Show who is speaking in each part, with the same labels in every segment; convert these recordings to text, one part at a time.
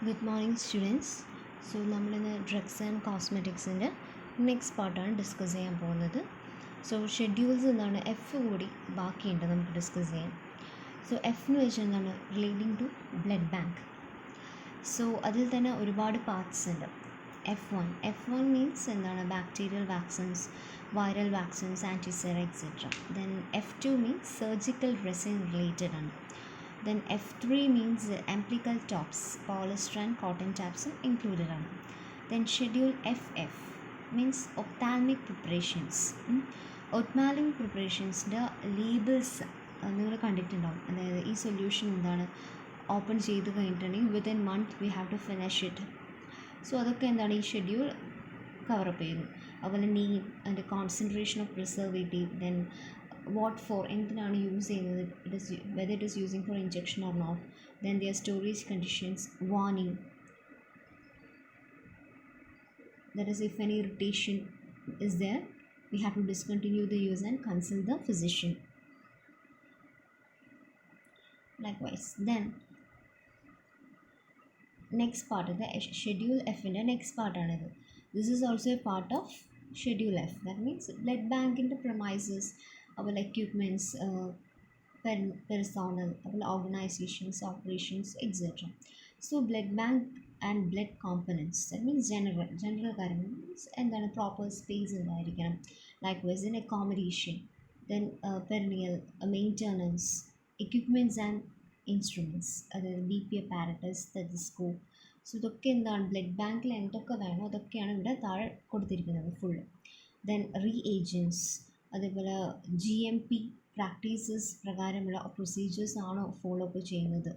Speaker 1: Good morning, students. So, നമ്മൾ ഇന്ന് drugs and കോസ്മെറ്റിക്സിൻ്റെ next പാർട്ടാണ് ഡിസ്കസ് ചെയ്യാൻ പോകുന്നത്. സോ ഷെഡ്യൂൾസ് എന്താണ്, എഫ് കൂടി ബാക്കിയുണ്ട് നമുക്ക് ഡിസ്കസ് ചെയ്യാൻ. സോ എഫ് എന്ന് വെച്ചാൽ എന്താണ്, relating to blood bank. So അതിൽ തന്നെ ഒരുപാട് പാർട്സ് ഉണ്ട്. എഫ് വൺ മീൻസ് എന്താണ്, bacterial vaccines, viral vaccines, antisera etcetera. Then F2 means surgical resin related ആണ്. Then F3 means umbilical tops, polyester and cotton tabs included ആണ്. Then schedule FF means ophthalmic preparations. Ophthalmic preparationsൻ്റെ labels നിങ്ങൾ കണ്ടിട്ടുണ്ടാവും. അതായത് ഈ solution എന്താണ് open ചെയ്ത് കഴിഞ്ഞിട്ടുണ്ടെങ്കിൽ within month we have to finish it. So അതൊക്കെ എന്താണ് ഈ ഷെഡ്യൂൾ കവറപ്പ് ചെയ്യുന്നു. അതുപോലെ നെയിം, അതിൻ്റെ concentration of preservative, then what for, എന്തിനാണ് യൂസ് ചെയ്യുന്നത്, whether it is using for injection or not, then their storage conditions, warning, that is if any irritation is there we have to discontinue the use and consult the physician. Likewise, then next part of the schedule F in the next part another. This is also a part of schedule F. That means blood bank in the premises, our equipments, personnel, our organizations, operations, etc. So blood bank and blood components, that means general കാര്യങ്ങൾ എന്താണ്, proper space ഉണ്ടായിരിക്കണം. Likewise in accommodation, then perennial maintenance, equipments and instruments, അതായത് BP apparatus, stethoscope. So ഇതൊക്കെ എന്താണ്, blood ബാങ്കിൽ എന്തൊക്കെ വേണോ അതൊക്കെയാണ് ഇവിടെ താഴെ കൊടുത്തിരിക്കുന്നത് ഫുള്ള്. ദെൻ റീഏജൻസ്, അതേപോലെ GMP പ്രാക്ടീസസ് പ്രകാരമുള്ള പ്രൊസീജിയേഴ്സ് ആണോ ഫോളോ അപ്പ് ചെയ്യുന്നത്.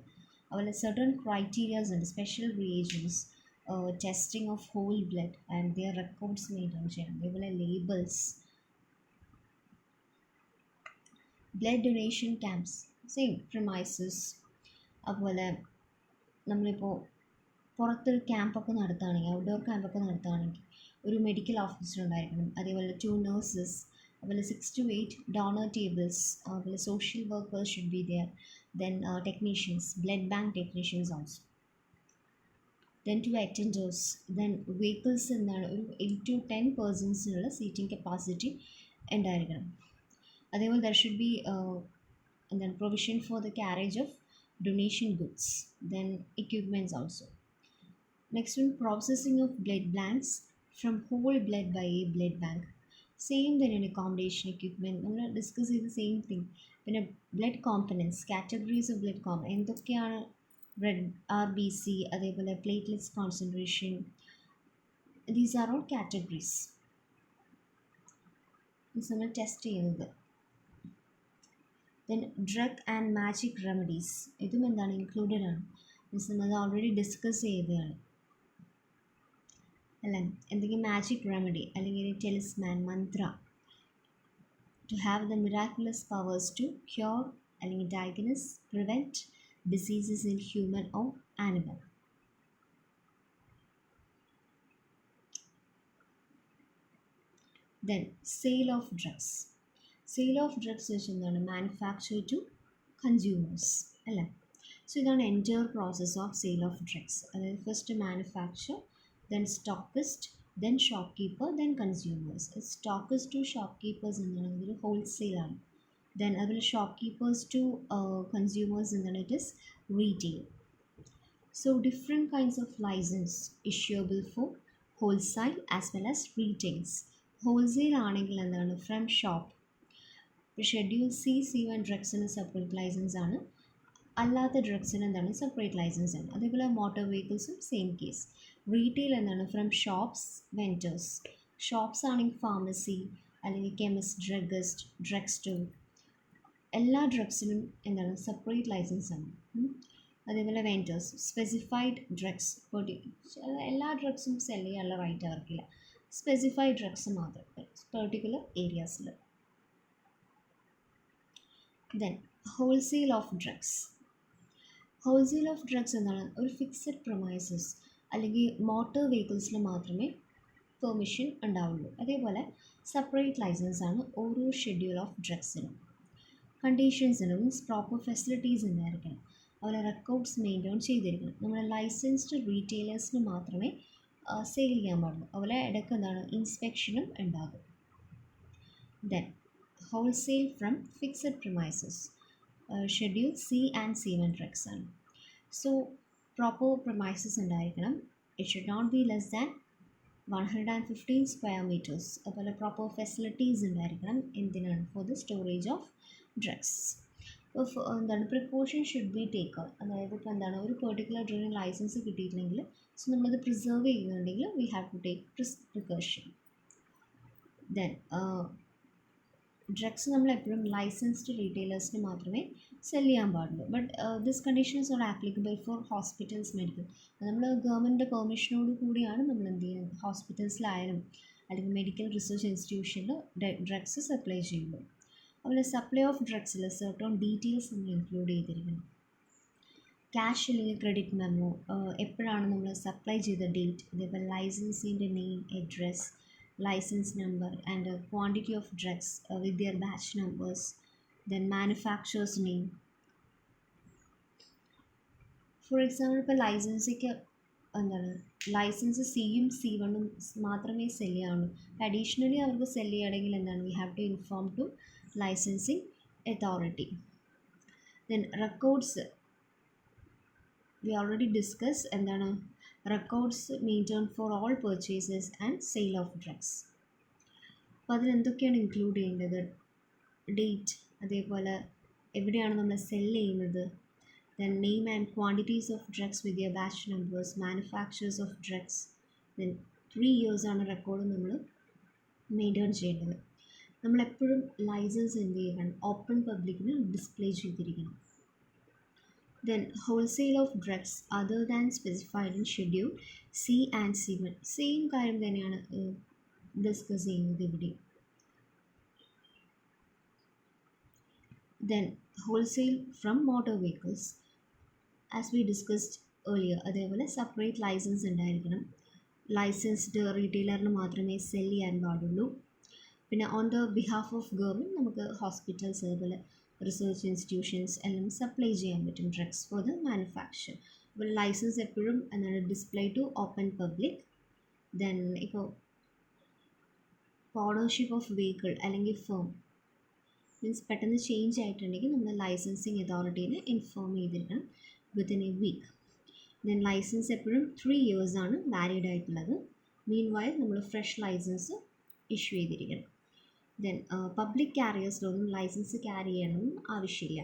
Speaker 1: അതുപോലെ സർട്ടൺ ക്രൈറ്റീരിയാസ് ഉണ്ട്, special reagents, testing of whole blood and their records maintain ചെയ്യണം. അതേപോലെ labels, blood donation camps, same premises. അതുപോലെ നമ്മളിപ്പോൾ പുറത്തൊരു ക്യാമ്പൊക്കെ നടത്തുകയാണെങ്കിൽ, ഔട്ട്ഡോർ ക്യാമ്പൊക്കെ നടത്തുകയാണെങ്കിൽ ഒരു മെഡിക്കൽ ഓഫീസർ ഉണ്ടായിരിക്കണം. അതേപോലെ 2 nurses, അതുപോലെ 6 to 8 donor tables, അതുപോലെ social workers should be there. Then technicians, blood bank technicians also. Then 2 attenders. Then vehicles എന്താണ്, ഒരു 8 to 10 പേഴ്സൺസിനുള്ള സീറ്റിംഗ് കപ്പാസിറ്റി ഉണ്ടായിരിക്കണം. അതേപോലെ there should be എന്താണ്, provision for the carriage of donation goods. Then equipments also. Next one, processing of blood blanks from whole blood by a blood bank. Same then in accommodation equipment, നമ്മൾ discuss ചെയ്ത same thing. പിന്നെ blood components, categories of blood components എന്തൊക്കെയാണ്, red RBC, അതേപോലെ platelets concentration, these are all categories. ഇത് നമ്മൾ test ചെയ്യുന്നത്. Then drug and magic remedies, ഇതും എന്താണ് ഇൻക്ലൂഡഡ് ആണ്. മീൻസ് നമ്മൾ ഓൾറെഡി ഡിസ്കസ് ചെയ്തതാണ് അല്ല. എന്തെങ്കിലും മാജിക് റെമഡി അല്ലെങ്കിൽ talisman, mantra, to have the miraculous powers to cure അല്ലെങ്കിൽ diagnose, prevent diseases in human or animal. Then sale of drugs. Sale of drugs വെച്ച് എന്താണ്, മാനുഫാക്ചർ ടു കൺസ്യൂമേഴ്സ് അല്ലേ. സോ ഇതാണ് entire process of sale of drugs. അതായത് first manufacture, then stockist, then shopkeeper, then consumers. Stockist to shopkeepers എന്താണ്, ഇതൊരു wholesale ആണ്. Then അതുപോലെ shopkeepers to consumers എന്താണ്, it is retail. So different kinds of licence issuable for wholesale as well as retails. Wholesale ആണെങ്കിൽ എന്താണ്, from shop. Schedule C1 ഡ്രഗ്സിന് separate licence ആണ്, അല്ലാത്ത ഡ്രഗ്സിന് എന്താണ് സെപ്പറേറ്റ് ലൈസൻസ് ആണ്. അതേപോലെ മോട്ടോർ വെഹിക്കിൾസും സെയിം കേസ്. റീറ്റെയിൽ എന്താണ്, ഫ്രം ഷോപ്സ്, വെൻഡേഴ്സ്. ഷോപ്സ് ആണെങ്കിൽ ഫാർമസി അല്ലെങ്കിൽ കെമിസ്റ്റ്, ഡ്രഗിസ്റ്റ്, ഡ്രഗ് സ്റ്റോർ. എല്ലാ ഡ്രഗ്സിനും എന്താണ് സെപ്പറേറ്റ് ലൈസൻസ് ആണ്. അതേപോലെ വെൻഡേഴ്സ്, സ്പെസിഫൈഡ് ഡ്രഗ്സ്, എല്ലാ ഡ്രഗ്സും സെല് ചെയ്യാനുള്ള റൈറ്റ് അവർക്കില്ല. സ്പെസിഫൈഡ് ഡ്രഗ്സ് മാത്രം പെർട്ടിക്കുലർ ഏരിയാസിൽ. Then wholesale of drugs. Wholesale of drugs എന്താണ്, ഒരു ഫിക്സഡ് പ്രൊമൈസസ് അല്ലെങ്കിൽ മോട്ടോർ വെഹിക്കിൾസിൽ മാത്രമേ പെർമിഷൻ ഉണ്ടാവുള്ളൂ. അതേപോലെ സെപ്പറേറ്റ് ലൈസൻസ് ആണ് ഓരോ ഷെഡ്യൂൾ ഓഫ് ഡ്രഗ്സിനും. കണ്ടീഷൻസിന് മീൻസ് പ്രോപ്പർ ഫെസിലിറ്റീസ് ഉണ്ടായിരിക്കണം. അതുപോലെ റെക്കോർഡ്സ് മെയിൻറ്റെയിൻ ചെയ്തിരിക്കണം. നമ്മുടെ ലൈസൻസ്ഡ് റീറ്റെയിലേഴ്സിന് മാത്രമേ സെയിൽ ചെയ്യാൻ പാടുള്ളൂ. അതുപോലെ ഇടയ്ക്ക് എന്താണ് ഇൻസ്പെക്ഷനും ഉണ്ടാകും. Then wholesale from fixed premises schedule C and C1 drugs ആണ്. സോ പ്രോപ്പർ പ്രിമൈസസ് ഉണ്ടായിരിക്കണം. It should not be less than 115 square metres. അതുപോലെ പ്രോപ്പർ ഫെസിലിറ്റീസ് ഉണ്ടായിരിക്കണം. എന്തിനാണ്? For the storage of drugs. എന്താണ് പ്രിക്കോഷൻ ഷുഡ് ബി ടേക്കൺ. അതായത് ഇപ്പോൾ എന്താണ് ഒരു പെർട്ടിക്കുലർ ഡ്രഗിന് ലൈസൻസ് കിട്ടിയിട്ടില്ലെങ്കിൽ സോ നമ്മളത് പ്രിസർവ് ചെയ്യുന്നുണ്ടെങ്കിൽ we have to take precaution. Then drugs നമ്മൾ എപ്പോഴും ലൈസൻസ്ഡ് റീറ്റെയിലേഴ്സിന് മാത്രമേ സെല് ചെയ്യാൻ പാടുള്ളൂ. But this condition is not applicable for hospitals medical. നമ്മൾ ഗവൺമെൻറ് പെർമിഷനോട് കൂടിയാണ് നമ്മൾ എന്ത് ചെയ്യുന്നത് ഹോസ്പിറ്റൽസിലായാലും അല്ലെങ്കിൽ മെഡിക്കൽ റിസർച്ച് ഇൻസ്റ്റിറ്റ്യൂഷനിൽ ഡ്രഗ്സ് സപ്ലൈ ചെയ്യുമ്പോൾ. അതുപോലെ സപ്ലൈ ഓഫ് ഡ്രഗ്സിൽ സർട്ടൺ ഡീറ്റെയിൽസ് നമ്മൾ ഇൻക്ലൂഡ് ചെയ്തിരിക്കണം. ക്യാഷ് അല്ലെങ്കിൽ ക്രെഡിറ്റ് മെമ്മോ, എപ്പോഴാണ് നമ്മൾ സപ്ലൈ ചെയ്ത ഡേറ്റ്, അതേപോലെ ലൈസൻസിൻ്റെ name, address, license number and quantity of drugs with their batch numbers, then manufacturer's name. For example, ഇപ്പോൾ ലൈസൻസിക്ക് എന്താണ് ലൈസൻസ് സിയും C1 മാത്രമേ സെല് ചെയ്യാവുള്ളൂ. അഡീഷണലി അവർക്ക് സെല് ചെയ്യണമെങ്കിൽ എന്താണ് we have to inform to licensing authority. Then records we already discuss. എന്താണ് records maintain for all purchases and sale of drugs. അപ്പോൾ അതിലെന്തൊക്കെയാണ് ഇൻക്ലൂഡ് ചെയ്യേണ്ടത്? ഡേറ്റ്, അതേപോലെ എവിടെയാണ് നമ്മൾ സെല് ചെയ്യുന്നത്, then name and quantities of drugs with their batch numbers, manufacturers of drugs. Then 3 years ആണ് record നമ്മൾ മെയിൻറ്റെയിൻ ചെയ്യേണ്ടത്. നമ്മളെപ്പോഴും ലൈസൻസ് എന്ത് ചെയ്യണം ഓപ്പൺ പബ്ലിക്കിന് ഡിസ്പ്ലേ ചെയ്തിരിക്കണം. Then wholesale of drugs other than specified in schedule C and C1. Same കാര്യം തന്നെയാണ് ഡിസ്കസ് ചെയ്യുന്നത് ഇവിടെ. Then wholesale from motor vehicles as we discussed earlier. അതേപോലെ സെപ്പറേറ്റ് ലൈസൻസ് ഉണ്ടായിരിക്കണം. ലൈസൻസ്ഡ് റീറ്റെയിലറിന് മാത്രമേ സെല് ചെയ്യാൻ പാടുള്ളൂ. പിന്നെ on the behalf of government നമുക്ക് ഹോസ്പിറ്റൽസ് അതേപോലെ റിസർച്ച് ഇൻസ്റ്റിറ്റ്യൂഷൻസ് എല്ലാം സപ്ലൈ ചെയ്യാൻ പറ്റും ഡ്രഗ്സ് ഫോർ ദ മാനുഫാക്ചർ. അപ്പോൾ ലൈസൻസ് എപ്പോഴും എന്താണ് display to open public. Then ഇപ്പോൾ ഓണർഷിപ്പ് ഓഫ് വെഹിക്കിൾ അല്ലെങ്കിൽ ഫേം മീൻസ് പെട്ടെന്ന് ചേഞ്ച് ആയിട്ടുണ്ടെങ്കിൽ നമ്മൾ ലൈസൻസിങ് അതോറിറ്റീനെ ഇൻഫോം ചെയ്തിരിക്കണം within a week. Then licence എപ്പോഴും 3 years ആണ് വാലിഡ് ആയിട്ടുള്ളത്. മീൻ വൈൽ നമ്മൾ ഫ്രഷ് ലൈസൻസ് ഇഷ്യൂ ചെയ്തിരിക്കണം. ദെൻ പബ്ലിക് ക്യാരിയേഴ്സിലൊന്നും ലൈസൻസ് ക്യാരി ചെയ്യണമെന്ന് ആവശ്യമില്ല.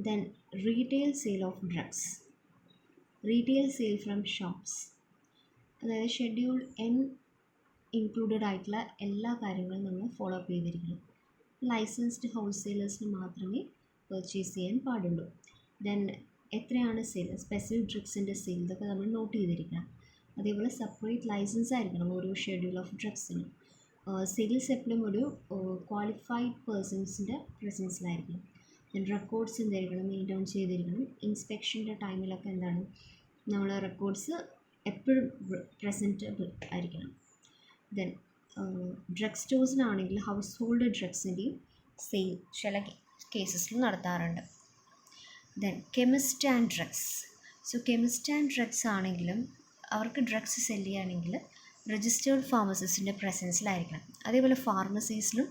Speaker 1: Then retail sale of drugs, retail sale from shops. അതായത് ഷെഡ്യൂൾ N ഇൻക്ലൂഡഡ് ആയിട്ടുള്ള എല്ലാ കാര്യങ്ങളും നമ്മൾ ഫോളോ അപ്പ് ചെയ്തിരിക്കണം. ലൈസൻസ്ഡ് ഹോൾസെയിലേഴ്സിന് മാത്രമേ പർച്ചേസ് ചെയ്യാൻ പാടുള്ളൂ. ദെൻ എത്രയാണ് സെയിൽ, സ്പെസിഫിക് ഡ്രഗ്സിൻ്റെ സെയിൽ, ഇതൊക്കെ നമ്മൾ നോട്ട് ചെയ്തിരിക്കണം. അതേപോലെ സെപ്പറേറ്റ് ലൈസൻസ് ആയിരിക്കണം ഓരോ ഷെഡ്യൂൾ ഓഫ് ഡ്രഗ്സിന്. സെയിൽസ് എപ്പോഴും ഒരു ക്വാളിഫൈഡ് പേഴ്സൺസിൻ്റെ പ്രസൻസിലായിരിക്കണം. ദെൻ റെക്കോർഡ്സ് എന്തായിരിക്കണം മെയിൻറ്റെയിൻ ചെയ്തിരിക്കണം. ഇൻസ്പെക്ഷൻ്റെ ടൈമിലൊക്കെ എന്താണ് നമ്മൾ റെക്കോർഡ്സ് എപ്പോഴും പ്രസൻറ്റബിൾ ആയിരിക്കണം. ദെൻ ഡ്രഗ് സ്റ്റോഴ്സിനാണെങ്കിൽ ഹൗസ് ഹോൾഡ് ഡ്രഗ്സിൻ്റെയും സെയിൽ ചില കേസസിൽ നടത്താറുണ്ട്. Then chemist and drugs. So chemist and drugs ആണെങ്കിലും അവർക്ക് ഡ്രഗ്സ് സെല് ചെയ്യുകയാണെങ്കിൽ രജിസ്റ്റേർഡ് ഫാർമസിസ്റ്റിൻ്റെ പ്രസൻസിലായിരിക്കണം. അതേപോലെ ഫാർമസീസിലും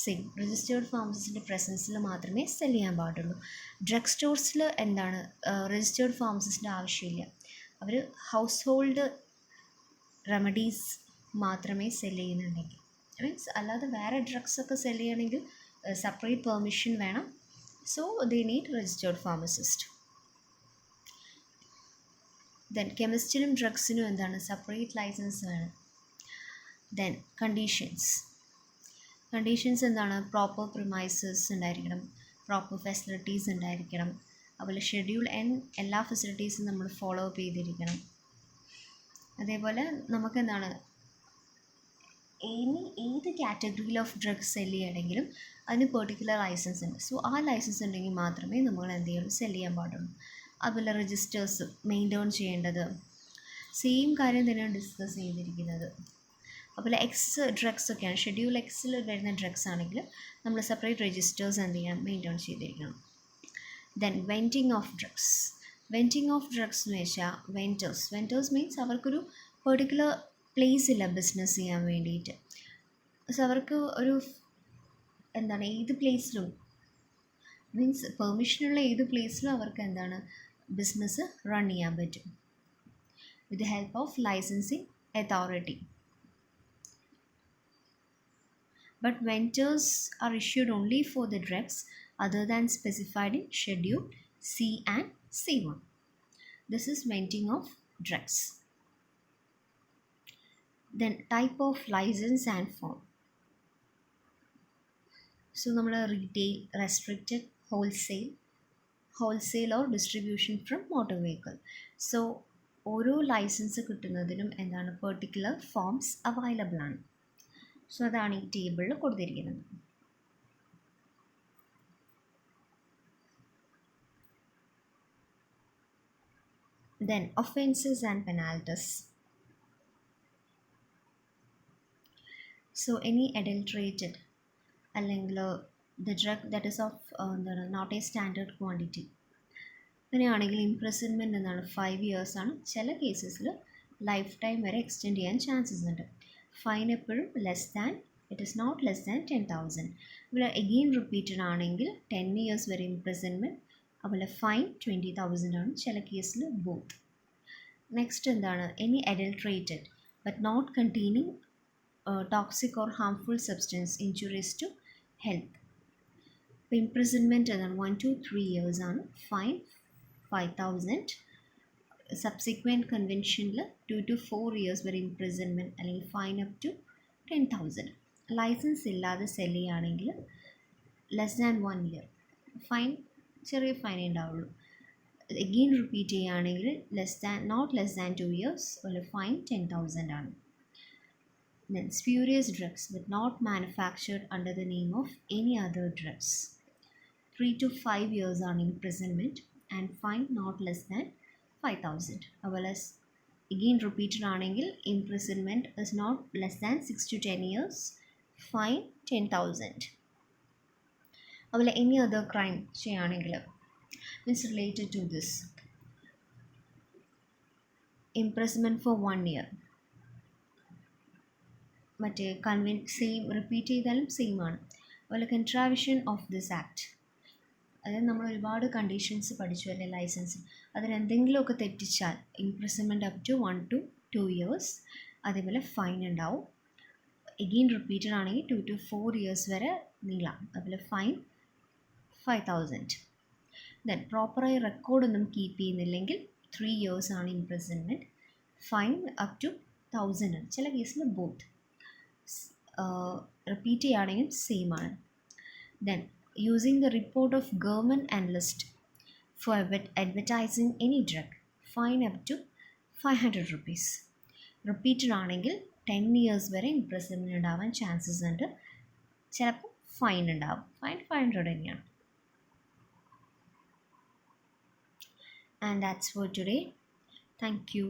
Speaker 1: സെയിം രജിസ്റ്റേർഡ് ഫാർമസിസ്റ്റിൻ്റെ പ്രസൻസിൽ മാത്രമേ സെല് ചെയ്യാൻ പാടുള്ളൂ. ഡ്രഗ് സ്റ്റോഴ്സിൽ എന്താണ് രജിസ്റ്റേർഡ് ഫാർമസിസ്റ്റിൻ്റെ ആവശ്യമില്ല. അവർ ഹൗസ് ഹോൾഡ് റെമഡീസ് മാത്രമേ സെല് ചെയ്യുന്നുണ്ടെങ്കിൽ, മീൻസ് അല്ലാതെ വേറെ ഡ്രഗ്സൊക്കെ സെല് ചെയ്യണമെങ്കിൽ സെപ്പറേറ്റ് പെർമിഷൻ വേണം. So they need registered pharmacist. Then കെമിസ്റ്റിനും ഡ്രഗ്സിനും എന്താണ് സെപ്പറേറ്റ് ലൈസൻസ് വേണം. ദെൻ കണ്ടീഷൻസ് എന്താണ് പ്രോപ്പർ പ്രിമൈസസ് ഉണ്ടായിരിക്കണം, പ്രോപ്പർ ഫെസിലിറ്റീസ് ഉണ്ടായിരിക്കണം. അതുപോലെ ഷെഡ്യൂൾ N എല്ലാ ഫെസിലിറ്റീസും നമ്മൾ ഫോളോ അപ്പ് ചെയ്തിരിക്കണം. അതേപോലെ നമുക്ക് എന്താണ് ഏത് കാറ്റഗറിയിൽ ഓഫ് ഡ്രഗ്സ് സെല് ചെയ്യണമെങ്കിലും അതിന് പെർട്ടിക്കുലർ ലൈസൻസ് ഉണ്ട്. സോ ആ ലൈസൻസ് ഉണ്ടെങ്കിൽ മാത്രമേ നമ്മൾ എന്ത് ചെയ്യുള്ളൂ സെല് ചെയ്യാൻ പാടുള്ളൂ. അതുപോലെ രജിസ്റ്റേഴ്സ് മെയിൻറ്റെയിൻ ചെയ്യേണ്ടത് സെയിം കാര്യം തന്നെയാണ് ഡിസ്കസ് ചെയ്തിരിക്കുന്നത്. അതുപോലെ എക്സ് ഡ്രഗ്സ് ഒക്കെയാണ്, ഷെഡ്യൂൾ എക്സിൽ വരുന്ന ഡ്രഗ്സ് ആണെങ്കിൽ നമ്മൾ സെപ്പറേറ്റ് രജിസ്റ്റേഴ്സ് എന്ത് ചെയ്യാൻ മെയിൻറ്റെയിൻ ചെയ്തിരിക്കണം. Then vending of drugs. Vending of drugs എന്ന് വെച്ചാൽ വെൻറ്റേഴ്സ് മീൻസ് അവർക്കൊരു പെർട്ടിക്കുലർ പ്ലേസ് ഇല്ല ബിസിനസ് ചെയ്യാൻ വേണ്ടിയിട്ട്. സോ അവർക്ക് ഒരു എന്താണ് ഏത് പ്ലേസിലും മീൻസ് പെർമിഷനുള്ള ഏത് പ്ലേസിലും അവർക്ക് എന്താണ് ബിസിനസ് റൺ ചെയ്യാൻ പറ്റും with the help of licensing authority. But ventures are issued only for the drugs other than specified in Schedule C and C1. This is venting of drugs. Then type of license and form. So നമ്മൾ retail, restricted, wholesale or distribution from motor vehicle. So ഓരോ licence കിട്ടുന്നതിനും എന്താണ് particular forms available ആണ്. So അതാണ് ഈ ടേബിളിൽ കൊടുത്തിരിക്കുന്നത്. Then offenses and penalties. So any adulterated അല്ലെങ്കിൽ the drug that is of not a standard quantity, അങ്ങനെയാണെങ്കിൽ ഇംപ്രിസൺമെൻറ്റ് എന്നാണ് 5 years ആണ്. ചില കേസസിൽ ലൈഫ് ടൈം വരെ എക്സ്റ്റെൻഡ് ചെയ്യാൻ ചാൻസസ് ഉണ്ട്. ഫൈൻ എപ്പോഴും it is not less than 10,000. ഇവിടെ എഗെയിൻ റിപ്പീറ്റഡ് ആണെങ്കിൽ 10 years വരെ ഇംപ്രിസൺമെൻറ്റ്, അതുപോലെ ഫൈൻ 20,000 ആണ്. ചില കേസിൽ ബോത്ത്. നെക്സ്റ്റ് എന്താണ് any adulterated but not containing toxic or harmful substance injuries to health. ഇപ്പോൾ ഇംപ്രിസൺമെൻറ്റ് എന്താണ് 1 to 3 years ആണ്. ഫൈൻ 5,000. സബ്സിക്വൻറ്റ് കൺവെൻഷനിൽ 2 to 4 years വരെ ഇംപ്രിസൺമെൻറ്റ് അല്ലെങ്കിൽ ഫൈൻ അപ് ടു 10,000. ലൈസൻസ് ഇല്ലാതെ സെല് ചെയ്യുകയാണെങ്കിൽ ലെസ് ദാൻ 1 year, ഫൈൻ ചെറിയ ഫൈനേ ഉണ്ടാവുള്ളൂ. എഗെയിൻ റിപ്പീറ്റ് ചെയ്യുകയാണെങ്കിൽ നോട്ട് ലെസ് ദാൻ 2 years, അതുപോലെ ഫൈൻ 10,000 ആണ്. Then spurious drugs but not manufactured under the name of any other drugs, 3 to 5 years on imprisonment and fine not less than 5,000. അതുപോലെ again repeated ആണെങ്കിൽ imprisonment is not less than 6 to 10 years, fine 10,000. അതുപോലെ any other crime ചെയ്യുകയാണെങ്കിൽ means related to this, imprisonment for 1 year. മറ്റേ same repeat ചെയ്താലും same ആണ്. അതുപോലെ കൺട്രാവിഷൻ of this act, അതായത് നമ്മൾ ഒരുപാട് കണ്ടീഷൻസ് പഠിച്ചു അല്ലേ ലൈസൻസ്, അതിനെന്തെങ്കിലുമൊക്കെ തെറ്റിച്ചാൽ imprisonment up to 1 to 2 years, അതേപോലെ ഫൈൻ ഉണ്ടാവും. എഗെയിൻ റിപ്പീറ്റഡ് ആണെങ്കിൽ 2 to 4 years വരെ നീളാം. അതുപോലെ ഫൈൻ 5,000. ദെൻ പ്രോപ്പറായി റെക്കോർഡൊന്നും കീപ്പ് ചെയ്യുന്നില്ലെങ്കിൽ 3 years ആണ് ഇംപ്രിസൺമെൻറ്റ്, ഫൈൻ അപ് ടു 1,000 ആണ്. ചില കേസിൽ ബോത്ത്. റിപ്പീറ്റ് ചെയ്യുകയാണെങ്കിൽ സെയിം ആണ്. Then using the report of government and list for advertising any drug, fine up to 500 rupees. Repeated ആണെങ്കിൽ 10 years വരെ ഇംപ്രിസൺമെൻറ്റ് ഉണ്ടാവാൻ ചാൻസസ് ഉണ്ട്. ചിലപ്പോൾ ഫൈൻ ഉണ്ടാവും. ഫൈൻ 500 തന്നെയാണ്. And that's for today. Thank you.